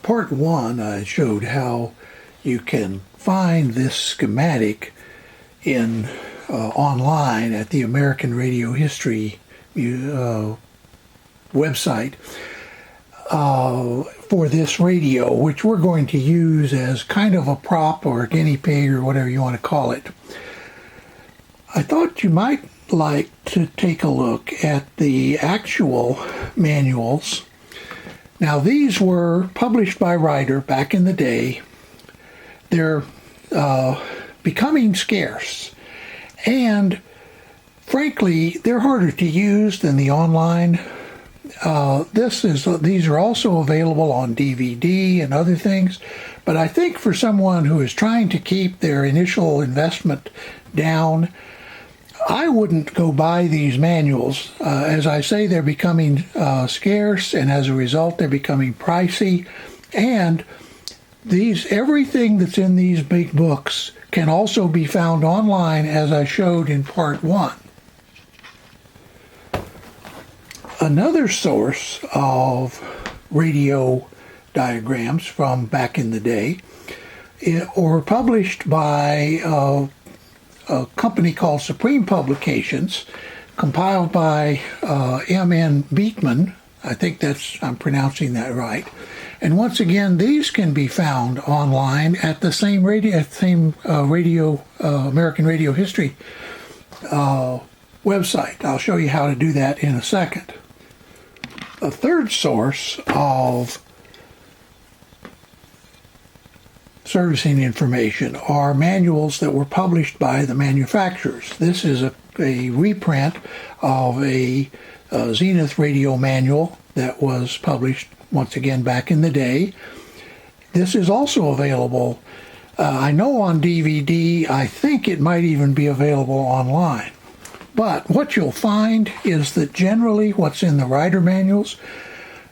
part 1, I showed how you can find this schematic in online at the American Radio History website for this radio, which we're going to use as kind of a prop or a guinea pig or whatever you want to call it. I thought you might like to take a look at the actual manuals. Now, these were published by Ryder back in the day. They're becoming scarce, and frankly, they're harder to use than the online. These are also available on DVD and other things, but I think for someone who is trying to keep their initial investment down, I wouldn't go buy these manuals. As I say, they're becoming scarce, and as a result, they're becoming pricey. And everything that's in these big books can also be found online, as I showed in part 1. Another source of radio diagrams from back in the day were published by a company called Supreme Publications, compiled by M.N. Beekman. I think I'm pronouncing that right. And once again, these can be found online at the same American Radio History website. I'll show you how to do that in a second. A third source of servicing information are manuals that were published by the manufacturers. This is a reprint of a Zenith Radio Manual that was published once again back in the day. This is also available, I know, on DVD. I think it might even be available online. But what you'll find is that generally what's in the Ryder manuals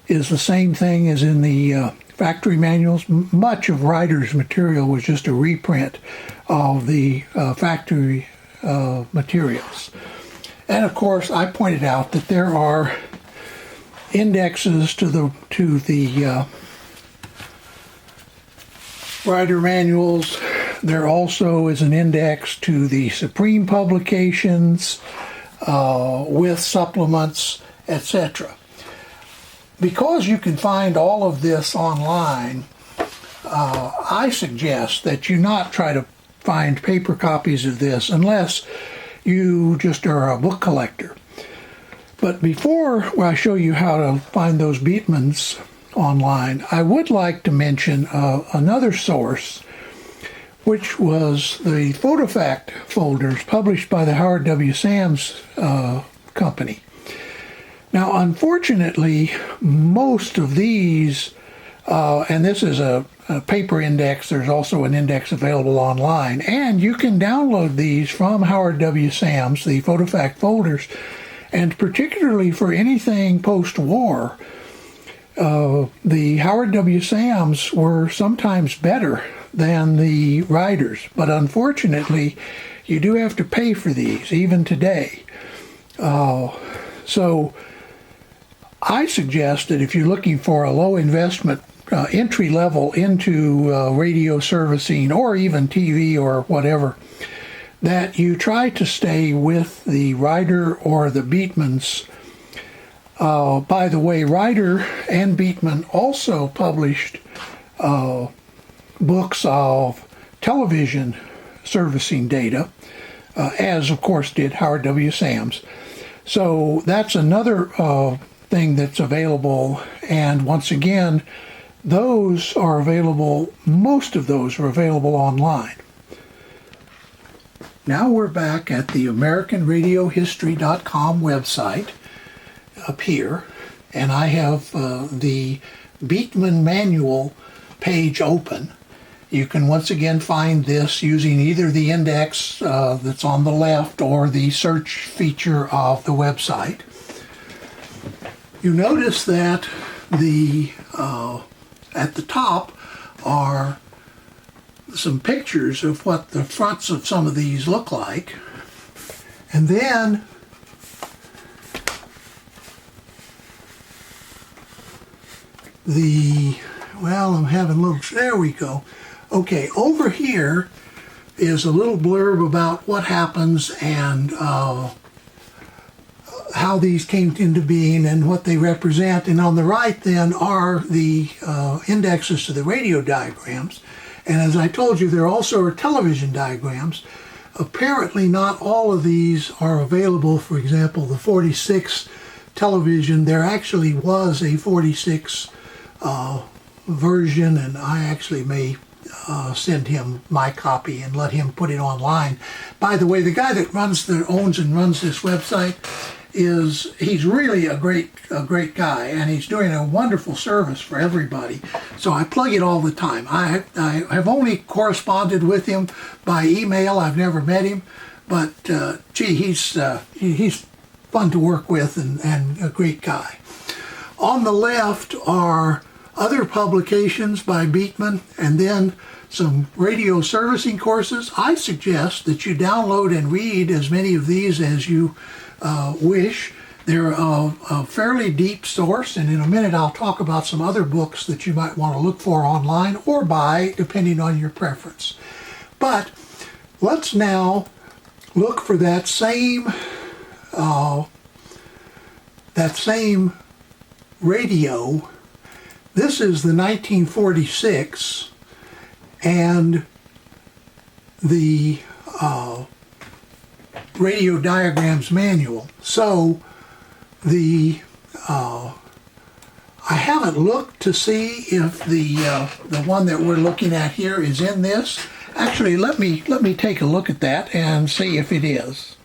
is the same thing as in the factory manuals. Much of Ryder's material was just a reprint of the factory materials. And of course, I pointed out that there are indexes to the Ryder manuals. There also is an index to the Supreme publications with supplements, etc. Because you can find all of this online, I suggest that you not try to find paper copies of this unless you just are a book collector. But before I show you how to find those Beekmans online, I would like to mention another source, which was the PhotoFact folders published by the Howard W. Sams company. Now, unfortunately, most of these, and this is a paper index, there's also an index available online, and you can download these from Howard W. Sams, the PhotoFact folders, and particularly for anything post-war, the Howard W. Sams were sometimes better than the Ryders, but unfortunately, you do have to pay for these, even today. So I suggest that if you're looking for a low investment entry level into radio servicing or even TV or whatever, that you try to stay with the Ryder or the Beekmans. By the way, Ryder and Beekman also published books of television servicing data, as of course did Howard W. Sams. So that's another thing that's available, and once again, those are available, most of those are available online. Now we're back at the AmericanRadioHistory.com website up here, and I have the Beekman Manual page open. You can once again find this using either the index that's on the left or the search feature of the website. You notice that at the top are some pictures of what the fronts of some of these look like. And then the well, I'm having a little, there we go. Okay, over here is a little blurb about what happens and how these came into being and what they represent. And on the right then are the indexes to the radio diagrams. And as I told you, there also are television diagrams. Apparently not all of these are available. For example, the 46 television, there actually was a 46 version, and I actually may send him my copy and let him put it online. By the way, the guy that owns and runs this website he's really a great guy, and he's doing a wonderful service for everybody. So I plug it all the time. I have only corresponded with him by email. I've never met him, but gee, he's fun to work with and a great guy. On the left are other publications by Beekman, and then some radio servicing courses. I suggest that you download and read as many of these as you wish. They're a fairly deep source, and in a minute I'll talk about some other books that you might want to look for online or buy, depending on your preference. But let's now look for that same radio. This is the 1946, and the Radio Diagrams Manual. So I haven't looked to see if the one that we're looking at here is in this. Actually, let me take a look at that and see if it is.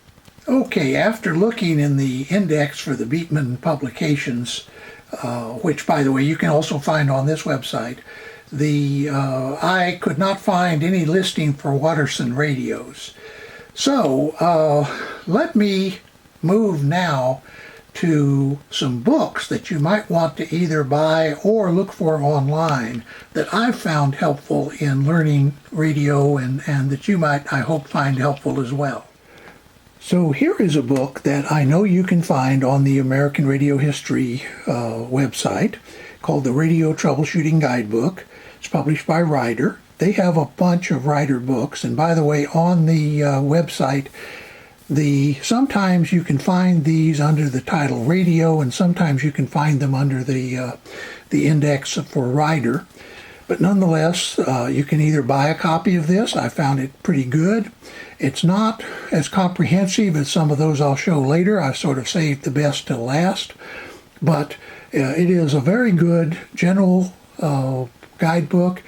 Okay, after looking in the index for the Beekman publications, which, by the way, you can also find on this website, I could not find any listing for Watterson radios. So let me move now to some books that you might want to either buy or look for online that I've found helpful in learning radio and that you might, I hope, find helpful as well. So here is a book that I know you can find on the American Radio History website called the Radio Troubleshooting Guidebook. It's published by Ryder. They have a bunch of Ryder books, and by the way, on the website, sometimes you can find these under the title Radio, and sometimes you can find them under the index for Ryder. But nonetheless, you can either buy a copy of this. I found it pretty good. It's not as comprehensive as some of those I'll show later. I sort of saved the best till last. But it is a very good general guidebook.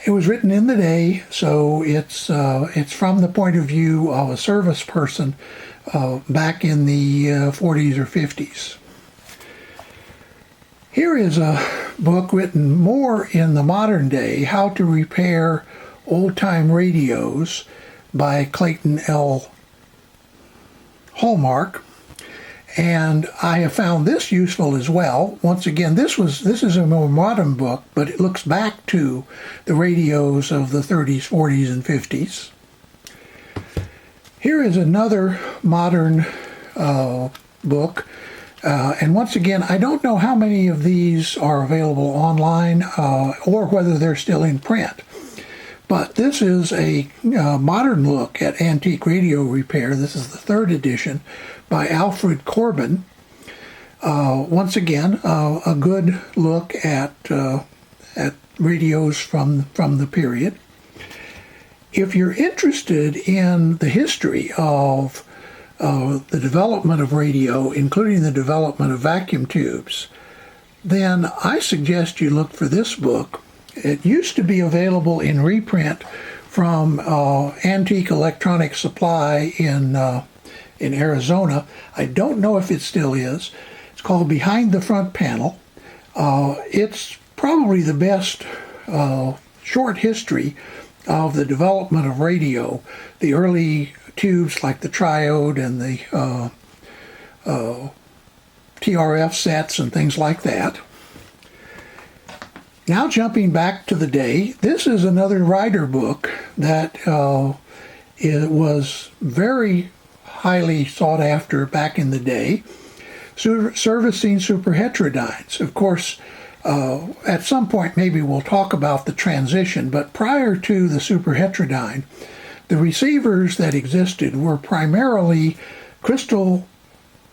It was written in the day, so it's from the point of view of a service person back in the 40s or 50s. Here is a book written more in the modern day, How to Repair Old-Time Radios by Clayton L. Hallmark. And I have found this useful as well. Once again, this is a more modern book, but it looks back to the radios of the 30s, 40s, and 50s. Here is another modern book. And once again, I don't know how many of these are available online or whether they're still in print. But this is a modern look at antique radio repair. This is the third edition by Alfred Corbin. Once again, a good look at radios from the period. If you're interested in the history of the development of radio, including the development of vacuum tubes, then I suggest you look for this book. It used to be available in reprint from Antique Electronic Supply in Arizona. I don't know if it still is. It's called Behind the Front Panel. It's probably the best short history of the development of radio, the early tubes like the triode and the TRF sets and things like that. Now jumping back to the day, this is another Ryder book that it was very highly sought after back in the day, servicing superheterodynes. Of course, At some point, maybe we'll talk about the transition, but prior to the Superheterodyne, the receivers that existed were primarily crystal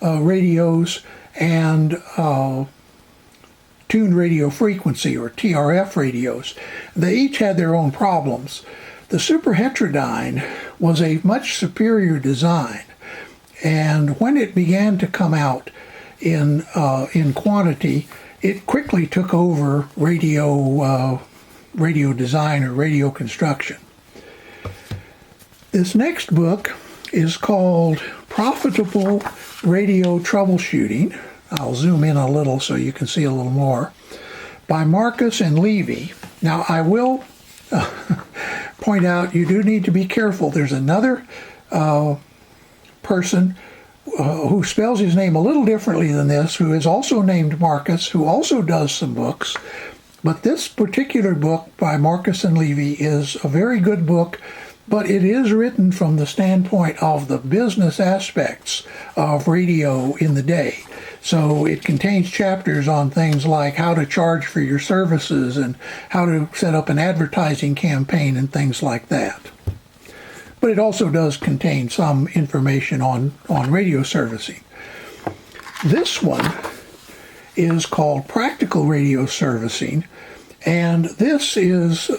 radios and tuned radio frequency, or TRF radios. They each had their own problems. The Superheterodyne was a much superior design, and when it began to come out in quantity, it quickly took over radio design or radio construction. This next book is called Profitable Radio Troubleshooting. I'll zoom in a little so you can see a little more. By Marcus and Levy. Now, I will point out you do need to be careful. There's another person who spells his name a little differently than this, who is also named Marcus, who also does some books. But this particular book by Marcus and Levy is a very good book, but it is written from the standpoint of the business aspects of radio in the day. So it contains chapters on things like how to charge for your services and how to set up an advertising campaign and things like that. But it also does contain some information on radio servicing. This one is called Practical Radio Servicing, and this is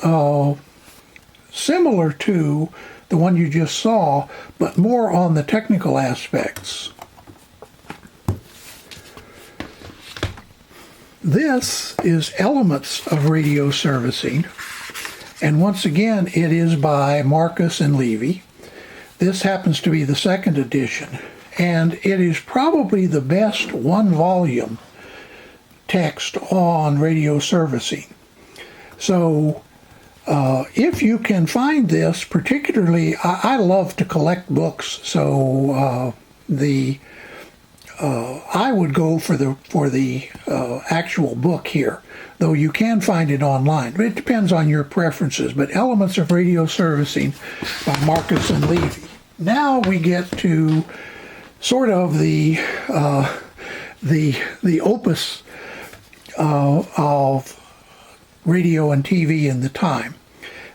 similar to the one you just saw, but more on the technical aspects. This is Elements of Radio Servicing, and once again it is by Marcus and Levy. This happens to be the second edition, and it is probably the best one-volume text on radio servicing. So if you can find this, particularly, I love to collect books, so I would go for the actual book here, though you can find it online. It depends on your preferences, but Elements of Radio Servicing by Marcus and Levy. Now we get to sort of the opus of radio and TV in the time.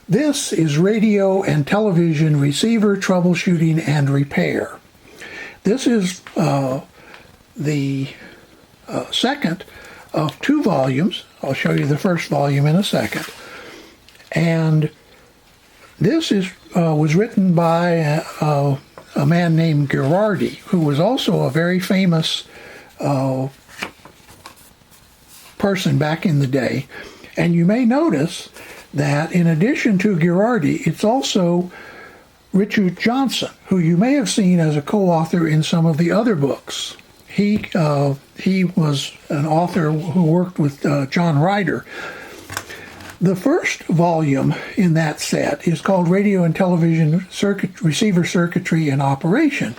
This is Radio and Television Receiver Troubleshooting and Repair. This is the second of two volumes. I'll show you the first volume in a second. And this was written by a man named Girardi, who was also a very famous person back in the day. And you may notice that in addition to Girardi, it's also Richard Johnson, who you may have seen as a co-author in some of the other books. He was an author who worked with John Ryder. The first volume in that set is called Radio and Television Receiver Circuitry and Operation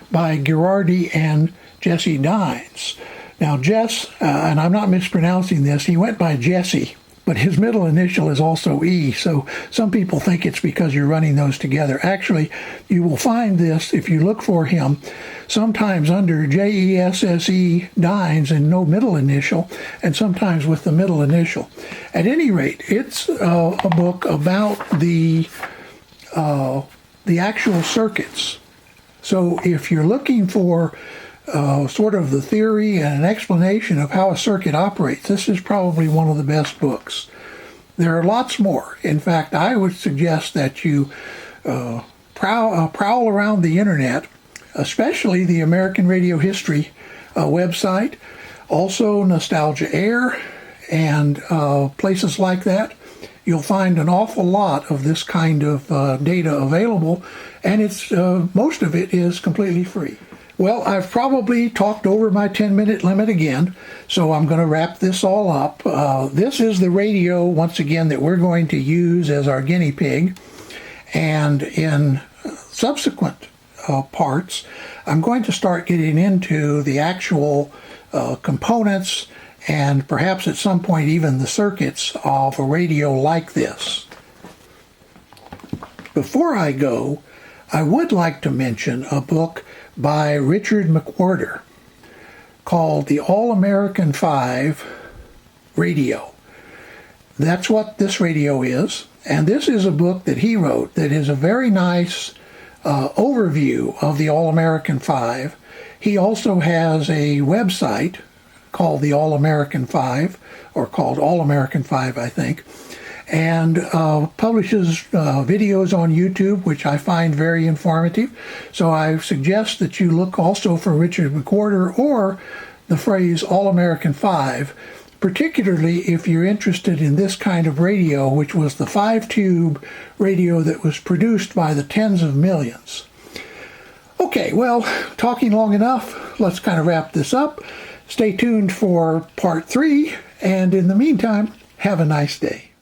by Girardi and Jesse Dines. Now, Jess, and I'm not mispronouncing this, he went by Jesse, but his middle initial is also E, so some people think it's because you're running those together. Actually, you will find this, if you look for him, sometimes under Jesse Dines and no middle initial, and sometimes with the middle initial. At any rate, it's a book about the actual circuits. So if you're looking for sort of the theory and an explanation of how a circuit operates, this is probably one of the best books. There are lots more. In fact, I would suggest that you prowl around the internet, especially the American Radio History website, also Nostalgia Air, and places like that. You'll find an awful lot of this kind of data available, and it's most of it is completely free. Well, I've probably talked over my 10-minute limit again, so I'm going to wrap this all up. This is the radio, once again, that we're going to use as our guinea pig. And in subsequent parts, I'm going to start getting into the actual components and perhaps at some point even the circuits of a radio like this. Before I go, I would like to mention a book by Richard McWhorter called The All-American 5 radio. That's what this radio is, and this is a book that he wrote that is a very nice overview of the All-American 5. He also has a website called the All-American 5, or called All-American 5, I think, and publishes videos on YouTube, which I find very informative. So I suggest that you look also for Richard McWhorter or the phrase All-American 5, particularly if you're interested in this kind of radio, which was the 5-tube radio that was produced by the tens of millions. Okay, well, talking long enough, let's kind of wrap this up. Stay tuned for part 3, and in the meantime, have a nice day.